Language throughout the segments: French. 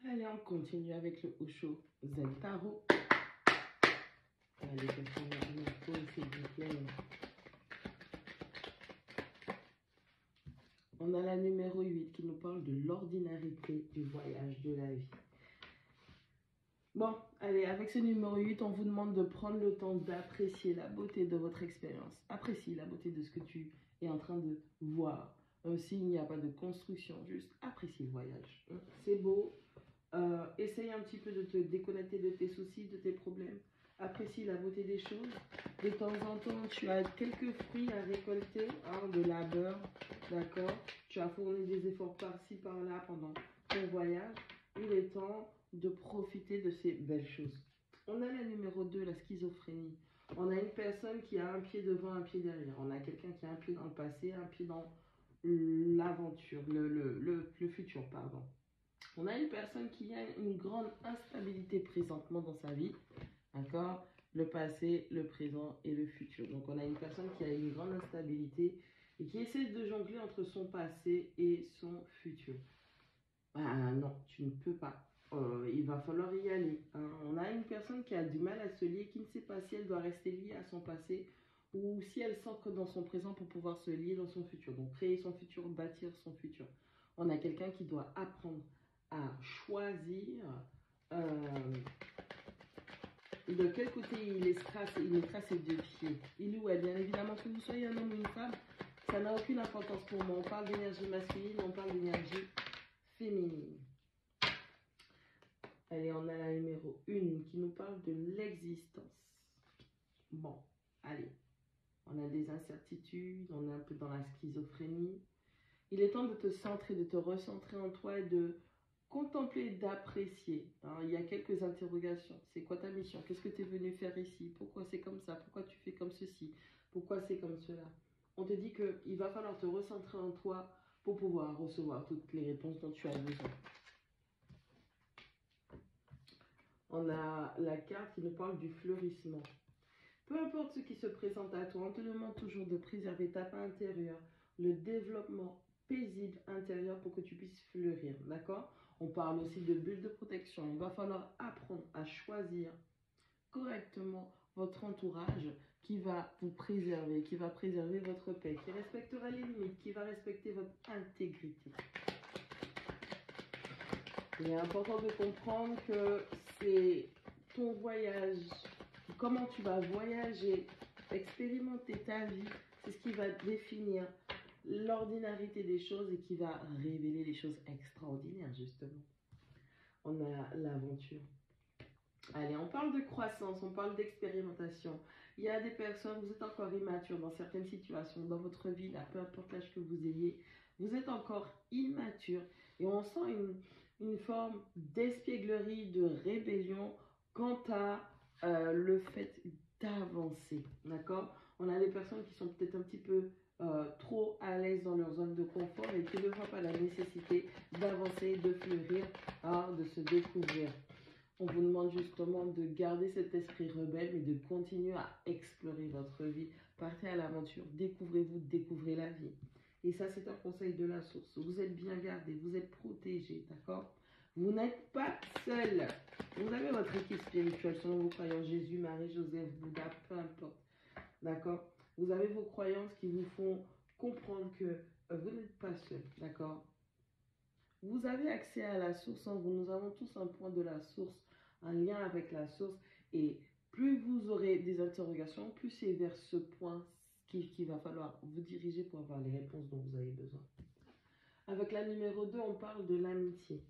Allez, on continue avec le Osho Zen Tarot. Allez, s'il vous plaît. On a la numéro 8 qui nous parle de l'ordinarité du voyage de la vie. Bon, allez, avec ce numéro 8, on vous demande de prendre le temps d'apprécier la beauté de votre expérience. Apprécie la beauté de ce que tu es en train de voir. S'il n'y a pas de construction, juste apprécie le voyage. C'est beau. Essaye un petit peu de te déconnecter de tes soucis, de tes problèmes. Apprécie la beauté des choses. De temps en temps, tu as quelques fruits à récolter, de labeur, d'accord? Tu as fourni des efforts par-ci, par-là pendant ton voyage. Il est temps de profiter de ces belles choses. On a la numéro 2, la schizophrénie. On a une personne qui a un pied devant, un pied derrière. On a quelqu'un qui a un pied dans le passé, un pied dans l'aventure, le futur, pardon. On a une personne qui a une grande instabilité présentement dans sa vie, d'accord? Le passé, le présent et le futur. Donc on a une personne qui a une grande instabilité et qui essaie de jongler entre son passé et son futur. Ah non, tu ne peux pas. Il va falloir y aller. On a une personne qui a du mal à se lier, qui ne sait pas si elle doit rester liée à son passé ou si elle s'ancre dans son présent pour pouvoir se lier dans son futur. Donc créer son futur, bâtir son futur. On a quelqu'un qui doit apprendre à choisir de quel côté il mettra ses deux pieds. Il ou elle, bien évidemment, que vous soyez un homme ou une femme, ça n'a aucune importance pour moi. On parle d'énergie masculine, on parle d'énergie féminine. Allez, on a la numéro 1 qui nous parle de l'existence. Bon, allez, on a des incertitudes, on est un peu dans la schizophrénie. Il est temps de te centrer, de te recentrer en toi et de contempler, d'apprécier. Il y a quelques interrogations. C'est quoi ta mission? Qu'est-ce que tu es venu faire ici? Pourquoi c'est comme ça? Pourquoi tu fais comme ceci? Pourquoi c'est comme cela? On te dit qu'il va falloir te recentrer en toi pour pouvoir recevoir toutes les réponses dont tu as besoin. On a la carte qui nous parle du fleurissement. Peu importe ce qui se présente à toi, on te demande toujours de préserver ta paix intérieure, le développement paisible intérieur pour que tu puisses fleurir, d'accord? On parle aussi de bulles de protection. Il va falloir apprendre à choisir correctement votre entourage qui va vous préserver, qui va préserver votre paix, qui respectera les limites, qui va respecter votre intégrité. Il est important de comprendre que c'est ton voyage, comment tu vas voyager, expérimenter ta vie, c'est ce qui va définir l'ordinarité des choses et qui va révéler les choses extraordinaires, justement. On a l'aventure. Allez, on parle de croissance, on parle d'expérimentation. Il y a des personnes, vous êtes encore immature dans certaines situations, dans votre vie, là, peu importe l'âge que vous ayez, vous êtes encore immature et on sent une forme d'espièglerie, de rébellion quant à le fait d'avancer, d'accord? On a des personnes qui sont peut-être un petit peu trop à l'aise dans leur zone de confort et qui ne voient pas la nécessité d'avancer, de fleurir, de se découvrir. On vous demande justement de garder cet esprit rebelle et de continuer à explorer votre vie. Partez à l'aventure, découvrez-vous, découvrez la vie. Et ça, c'est un conseil de la source. Vous êtes bien gardé, vous êtes protégé, d'accord? Vous n'êtes pas seul. Vous avez votre équipe spirituelle selon vos croyances, Jésus, Marie, Joseph, Bouddha, peu importe. D'accord? Vous avez vos croyances qui vous font comprendre que vous n'êtes pas seul, d'accord? Vous avez accès à la source, nous avons tous un point de la source, un lien avec la source. Et plus vous aurez des interrogations, plus c'est vers ce point qu'il va falloir vous diriger pour avoir les réponses dont vous avez besoin. Avec la numéro 2, on parle de l'amitié.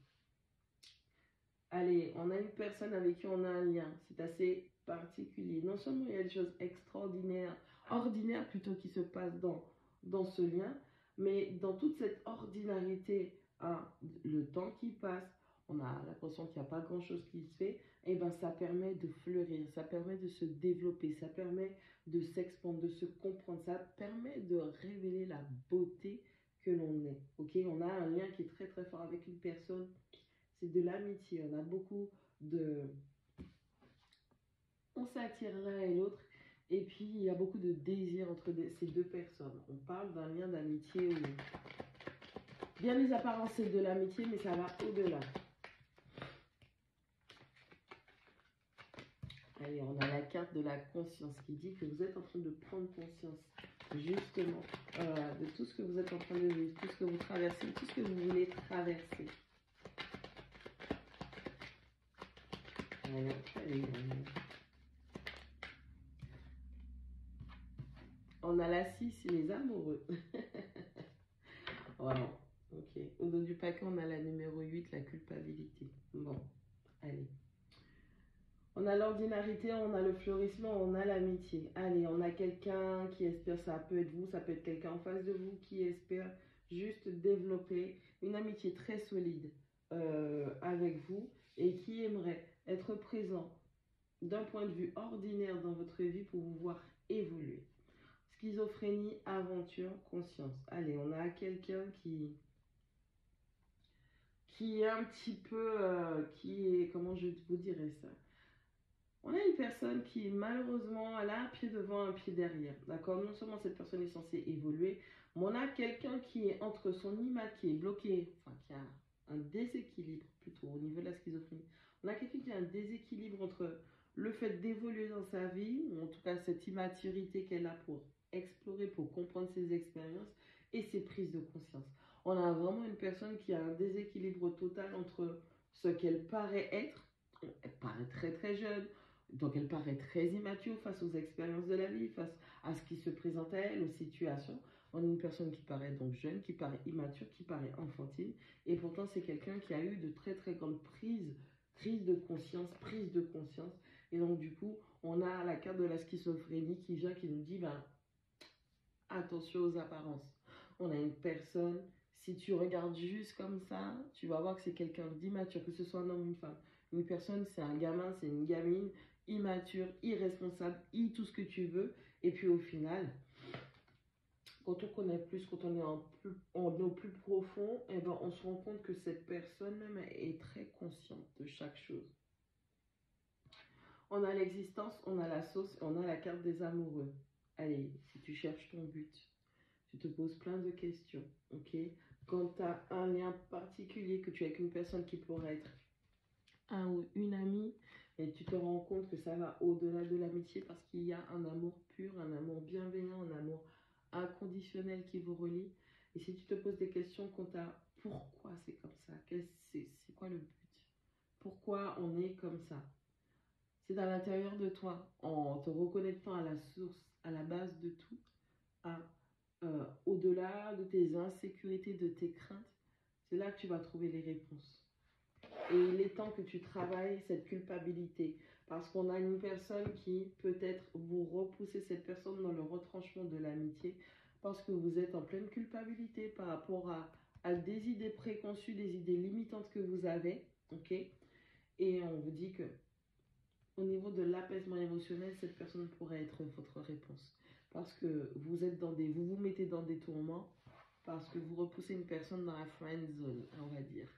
Allez, on a une personne avec qui on a un lien. C'est assez particulier. Non seulement il y a des choses extraordinaires, ordinaires plutôt, qui se passent dans ce lien, mais dans toute cette ordinarité, le temps qui passe, on a l'impression qu'il n'y a pas grand-chose qui se fait, et bien ça permet de fleurir, ça permet de se développer, ça permet de s'expandre, de se comprendre, ça permet de révéler la beauté que l'on est. Ok, on a un lien qui est très très fort avec une personne, c'est de l'amitié, on a beaucoup de... On s'attire l'un et l'autre, et puis il y a beaucoup de désir entre ces deux personnes. On parle d'un lien d'amitié où... Bien les apparences, c'est de l'amitié, mais ça va au-delà. Allez, on a la carte de la conscience qui dit que vous êtes en train de prendre conscience, justement, de tout ce que vous êtes en train de vivre, tout ce que vous traversez, tout ce que vous voulez traverser. Allez. On a la 6, les amoureux. Voilà, ok. Au dos du paquet, on a la numéro 8, la culpabilité. Bon, allez. On a l'ordinarité, on a le fleurissement, on a l'amitié. Allez, on a quelqu'un qui espère, ça peut être vous, ça peut être quelqu'un en face de vous qui espère juste développer une amitié très solide avec vous et qui aimerait être présent d'un point de vue ordinaire dans votre vie pour vous voir évoluer. Schizophrénie, aventure, conscience. Allez, on a quelqu'un qui est un petit peu, qui est, comment je vous dirais ça? On a une personne qui, malheureusement, elle a un pied devant, un pied derrière. D'accord? Non seulement cette personne est censée évoluer, mais on a quelqu'un qui est entre son image, qui est bloqué, enfin, qui a un déséquilibre plutôt au niveau de la schizophrénie. On a quelqu'un qui a un déséquilibre entre le fait d'évoluer dans sa vie, ou en tout cas cette immaturité qu'elle a pour explorer, pour comprendre ses expériences et ses prises de conscience. On a vraiment une personne qui a un déséquilibre total entre ce qu'elle paraît être, elle paraît très très jeune, donc elle paraît très immature face aux expériences de la vie, face à ce qui se présente à elle, aux situations. On a une personne qui paraît donc jeune, qui paraît immature, qui paraît enfantine, et pourtant c'est quelqu'un qui a eu de très très grandes prises de conscience, prise de conscience. Et donc du coup, on a la carte de la schizophrénie qui vient, qui nous dit, ben, attention aux apparences. On a une personne, si tu regardes juste comme ça, tu vas voir que c'est quelqu'un d'immature, que ce soit un homme ou une femme. Une personne, c'est un gamin, c'est une gamine, immature, irresponsable, tout ce que tu veux. Et puis au final, quand on connaît plus, quand on est au plus profond, eh ben, on se rend compte que cette personne même est très consciente de chaque chose. On a l'existence, on a la sauce, on a la carte des amoureux. Allez, si tu cherches ton but, tu te poses plein de questions, ok? Quand tu as un lien particulier, que tu es avec une personne qui pourrait être un ou une amie, et tu te rends compte que ça va au-delà de l'amitié parce qu'il y a un amour pur, un amour bienveillant, un amour inconditionnel qui vous relie. Et si tu te poses des questions quant à pourquoi c'est comme ça, c'est quoi le but? Pourquoi on est comme ça? C'est à l'intérieur de toi, en te reconnectant à la source, à la base de tout, au-delà de tes insécurités, de tes craintes, c'est là que tu vas trouver les réponses. Et il est temps que tu travailles cette culpabilité. Parce qu'on a une personne qui peut-être vous repoussez cette personne dans le retranchement de l'amitié. Parce que vous êtes en pleine culpabilité par rapport à des idées préconçues, des idées limitantes que vous avez. Ok? Et on vous dit que au niveau de l'apaisement émotionnel, cette personne pourrait être votre réponse. Parce que vous vous mettez dans des tourments, parce que vous repoussez une personne dans la friend zone, on va dire.